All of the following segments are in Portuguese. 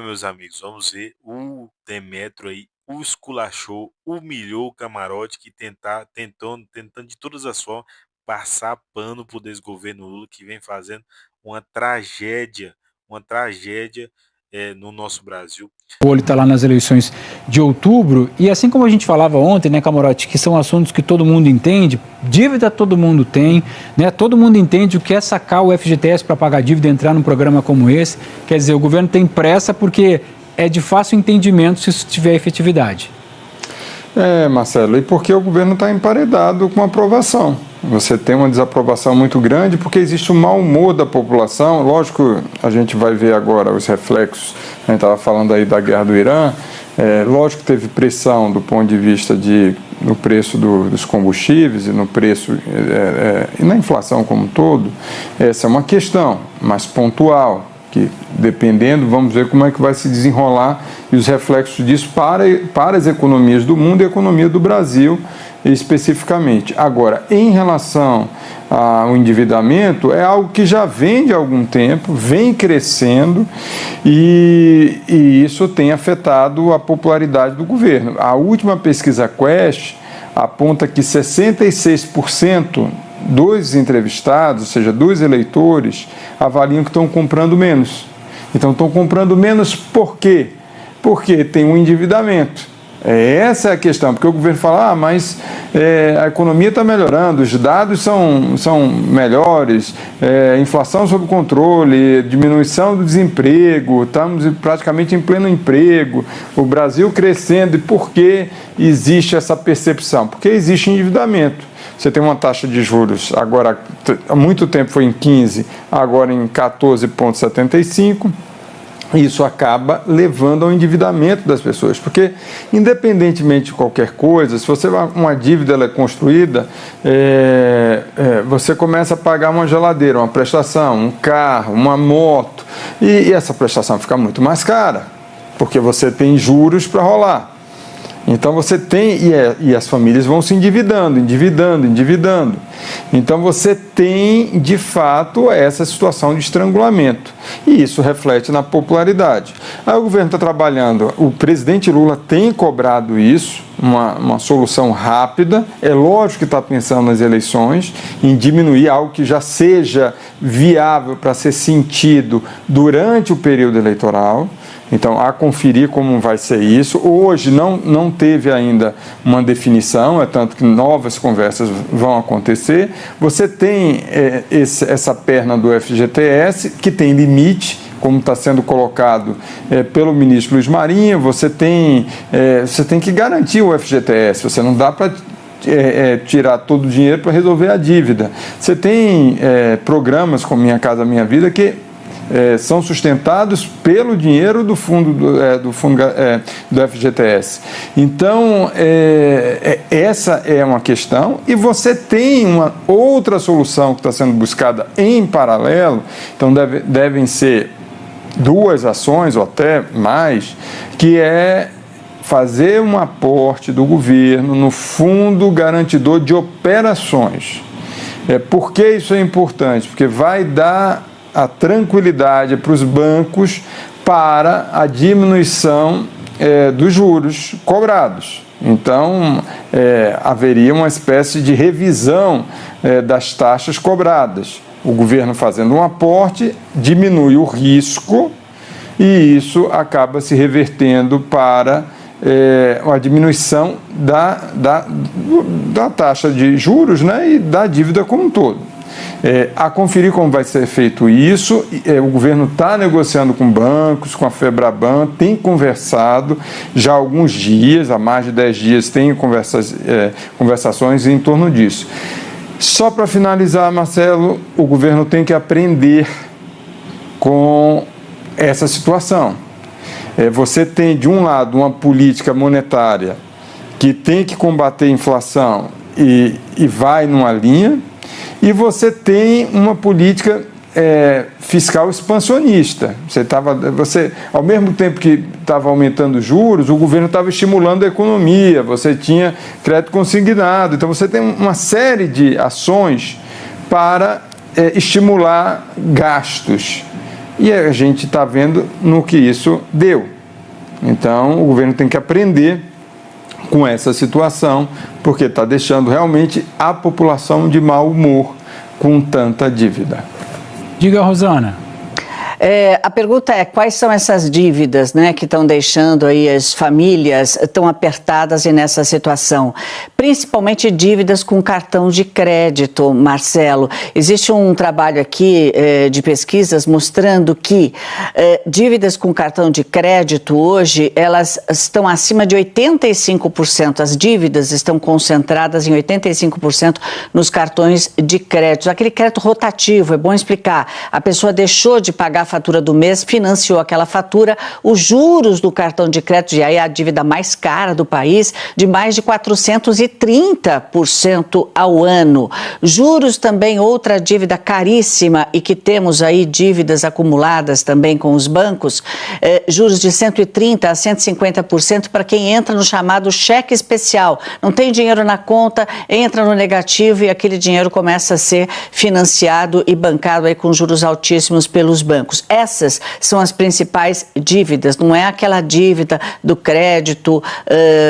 Meus amigos, vamos ver. O Demetrio aí o esculachou, humilhou o Camarote que tentando de todas as formas passar pano pro desgoverno Lula que vem fazendo uma tragédia no nosso Brasil. O olho está lá nas eleições de outubro, e assim como a gente falava ontem, né, Camarote, que são assuntos que todo mundo entende, dívida todo mundo tem, né, todo mundo entende o que é sacar o FGTS para pagar dívida e entrar num programa como esse. Quer dizer, o governo tem pressa porque é de fácil entendimento se isso tiver efetividade. Marcelo, e porque o governo está emparedado com a aprovação. Você tem uma desaprovação muito grande porque existe um mau humor da população. Lógico, a gente vai ver agora os reflexos. A gente estava falando aí da guerra do Irã. Lógico que teve pressão do ponto de vista no preço dos combustíveis e no preço e na inflação como um todo. Essa é uma questão mais pontual, que dependendo, vamos ver como é que vai se desenrolar e os reflexos disso para as economias do mundo e a economia do Brasil especificamente. Agora, em relação ao endividamento, é algo que já vem de algum tempo, vem crescendo e isso tem afetado a popularidade do governo. A última pesquisa Quest aponta que 66% dos entrevistados, ou seja, dos eleitores, avaliam que estão comprando menos. Então, estão comprando menos por quê? Porque tem um endividamento. Essa é a questão, porque o governo fala, mas a economia está melhorando, os dados são melhores, inflação sob controle, diminuição do desemprego, estamos praticamente em pleno emprego, o Brasil crescendo. E por que existe essa percepção? Porque existe endividamento. Você tem uma taxa de juros, agora há muito tempo foi em 15, agora em 14,75%. Isso acaba levando ao endividamento das pessoas, porque independentemente de qualquer coisa, se você uma dívida ela é construída, você começa a pagar uma geladeira, uma prestação, um carro, uma moto, e essa prestação fica muito mais cara, porque você tem juros para rolar. Então você tem, e as famílias vão se endividando. Então você tem, de fato, essa situação de estrangulamento. E isso reflete na popularidade. Aí o governo está trabalhando, o presidente Lula tem cobrado isso, uma solução rápida. É lógico que está pensando nas eleições, em diminuir algo que já seja viável para ser sentido durante o período eleitoral. Então, a conferir como vai ser isso. Hoje não teve ainda uma definição, é tanto que novas conversas vão acontecer. Você tem essa perna do FGTS, que tem limite, como está sendo colocado pelo ministro Luiz Marinho. Você tem que garantir o FGTS, você não dá para tirar todo o dinheiro para resolver a dívida. Você tem programas como Minha Casa Minha Vida que são sustentados pelo dinheiro do fundo do FGTS. Então, essa é uma questão, e você tem uma outra solução que está sendo buscada em paralelo. Então, devem ser duas ações, ou até mais, que é fazer um aporte do governo no Fundo Garantidor de Operações. Por que isso é importante? Porque vai dar a tranquilidade para os bancos para a diminuição dos juros cobrados. Então, haveria uma espécie de revisão das taxas cobradas. O governo fazendo um aporte diminui o risco e isso acaba se revertendo para a diminuição da taxa de juros, né, e da dívida como um todo. A conferir como vai ser feito isso, o governo está negociando com bancos, com a Febraban, tem conversado já há alguns dias, há mais de 10 dias, tem conversações em torno disso. Só para finalizar, Marcelo, o governo tem que aprender com essa situação. Você tem, de um lado, uma política monetária que tem que combater a inflação e vai numa linha, e você tem uma política fiscal expansionista. Você, ao mesmo tempo que estava aumentando os juros, o governo estava estimulando a economia, você tinha crédito consignado. Então, você tem uma série de ações para estimular gastos. e a gente está vendo no que isso deu. Então, o governo tem que aprender com essa situação, porque está deixando realmente a população de mau humor com tanta dívida. Diga, Rosana. A pergunta é, quais são essas dívidas, né, que estão deixando aí as famílias tão apertadas e nessa situação? Principalmente dívidas com cartão de crédito, Marcelo. Existe um trabalho aqui de pesquisas mostrando que dívidas com cartão de crédito hoje, elas estão acima de 85%. As dívidas estão concentradas em 85% nos cartões de crédito. Aquele crédito rotativo, é bom explicar. A pessoa deixou de pagar a fatura do mês, financiou aquela fatura, os juros do cartão de crédito, e aí a dívida mais cara do país, de mais de 430% ao ano. Juros também, outra dívida caríssima e que temos aí dívidas acumuladas também com os bancos, juros de 130% a 150% para quem entra no chamado cheque especial. Não tem dinheiro na conta, entra no negativo e aquele dinheiro começa a ser financiado e bancado aí com juros altíssimos pelos bancos. Essas são as principais dívidas, não é aquela dívida do crédito,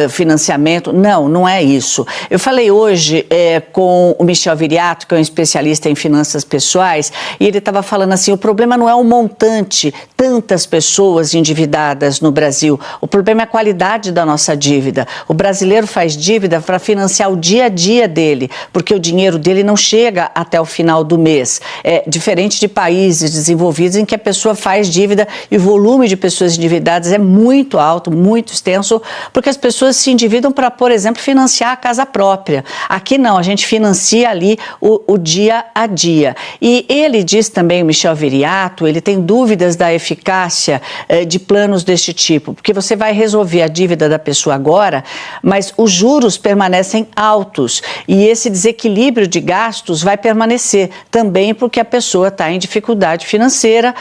financiamento, não é isso. Eu falei hoje com o Michel Viriato, que é um especialista em finanças pessoais, e ele estava falando assim, o problema não é o montante, tantas pessoas endividadas no Brasil, o problema é a qualidade da nossa dívida. O brasileiro faz dívida para financiar o dia a dia dele, porque o dinheiro dele não chega até o final do mês. É diferente de países desenvolvidos em que a pessoa faz dívida e o volume de pessoas endividadas é muito alto, muito extenso, porque as pessoas se endividam para, por exemplo, financiar a casa própria. Aqui não, a gente financia ali o dia a dia. E ele diz também, o Michel Viriato, ele tem dúvidas da eficácia de planos deste tipo, porque você vai resolver a dívida da pessoa agora, mas os juros permanecem altos e esse desequilíbrio de gastos vai permanecer também porque a pessoa está em dificuldade financeira,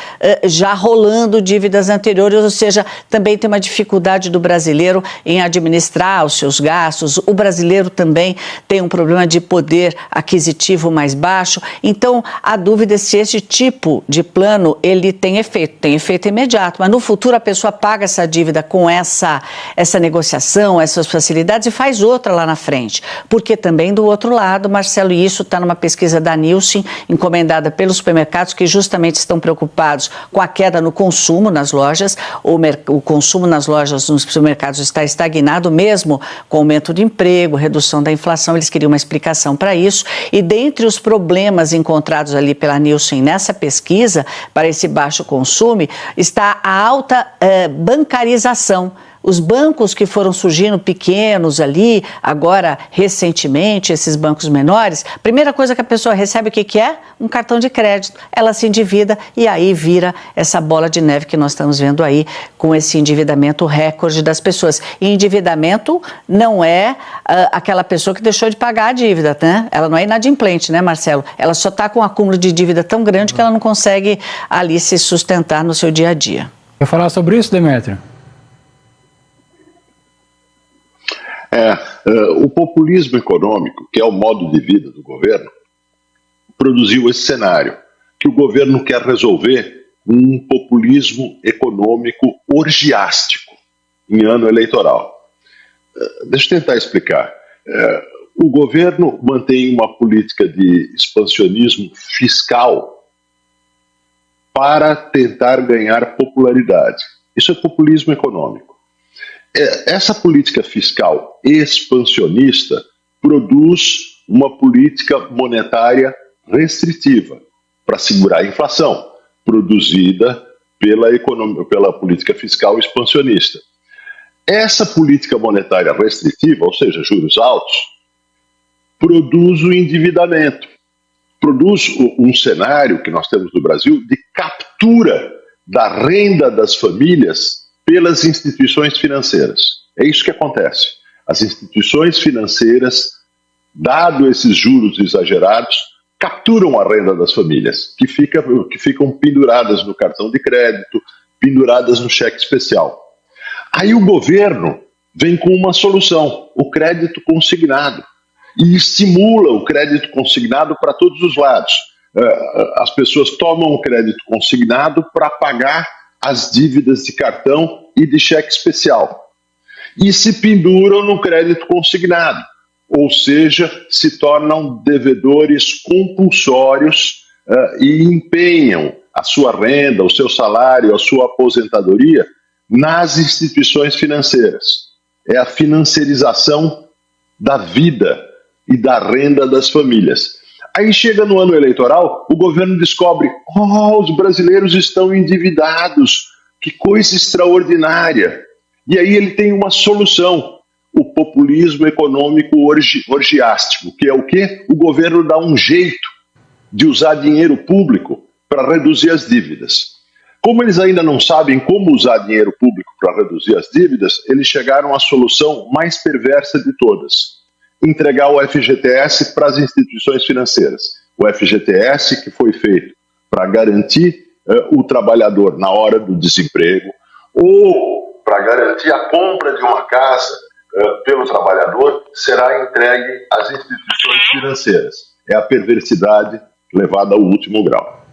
já rolando dívidas anteriores, ou seja, também tem uma dificuldade do brasileiro em administrar os seus gastos. O brasileiro também tem um problema de poder aquisitivo mais baixo. Então, a dúvida é se esse tipo de plano ele tem efeito imediato, mas no futuro a pessoa paga essa dívida com essa negociação, essas facilidades e faz outra lá na frente. Porque também do outro lado, Marcelo, e isso está numa pesquisa da Nielsen, encomendada pelos supermercados que justamente estão preocupados com a queda no consumo nas lojas. O consumo nas lojas, nos supermercados está estagnado mesmo com aumento de emprego, redução da inflação. Eles queriam uma explicação para isso. E dentre os problemas encontrados ali pela Nielsen nessa pesquisa, para esse baixo consumo, está a alta bancarização. Os bancos que foram surgindo pequenos ali, agora recentemente, esses bancos menores, a primeira coisa que a pessoa recebe, o que é? Um cartão de crédito. Ela se endivida e aí vira essa bola de neve que nós estamos vendo aí com esse endividamento recorde das pessoas. E endividamento não é aquela pessoa que deixou de pagar a dívida, né? Ela não é inadimplente, né, Marcelo? Ela só está com um acúmulo de dívida tão grande que ela não consegue ali se sustentar no seu dia a dia. Quer falar sobre isso, Demétrio? O populismo econômico, que é o modo de vida do governo, produziu esse cenário, que o governo quer resolver um populismo econômico orgiástico em ano eleitoral. Deixa eu tentar explicar. O governo mantém uma política de expansionismo fiscal para tentar ganhar popularidade. Isso é populismo econômico. Essa política fiscal expansionista produz uma política monetária restritiva para segurar a inflação, produzida pela política fiscal expansionista. Essa política monetária restritiva, ou seja, juros altos, produz o endividamento, produz um cenário que nós temos no Brasil de captura da renda das famílias pelas instituições financeiras. É isso que acontece. As instituições financeiras, dado esses juros exagerados, capturam a renda das famílias, que ficam penduradas no cartão de crédito, penduradas no cheque especial. Aí o governo vem com uma solução, o crédito consignado, e estimula o crédito consignado para todos os lados. as pessoas tomam o crédito consignado para pagar as dívidas de cartão e de cheque especial e se penduram no crédito consignado, ou seja, se tornam devedores compulsórios e empenham a sua renda, o seu salário, a sua aposentadoria nas instituições financeiras. É a financiarização da vida e da renda das famílias. Aí chega no ano eleitoral, o governo descobre: os brasileiros estão endividados, que coisa extraordinária. E aí ele tem uma solução, o populismo econômico orgiástico, que é o quê? O governo dá um jeito de usar dinheiro público para reduzir as dívidas. Como eles ainda não sabem como usar dinheiro público para reduzir as dívidas, eles chegaram à solução mais perversa de todas: entregar o FGTS para as instituições financeiras. O FGTS que foi feito para garantir o trabalhador na hora do desemprego, ou para garantir a compra de uma casa pelo trabalhador, será entregue às instituições financeiras. É a perversidade levada ao último grau.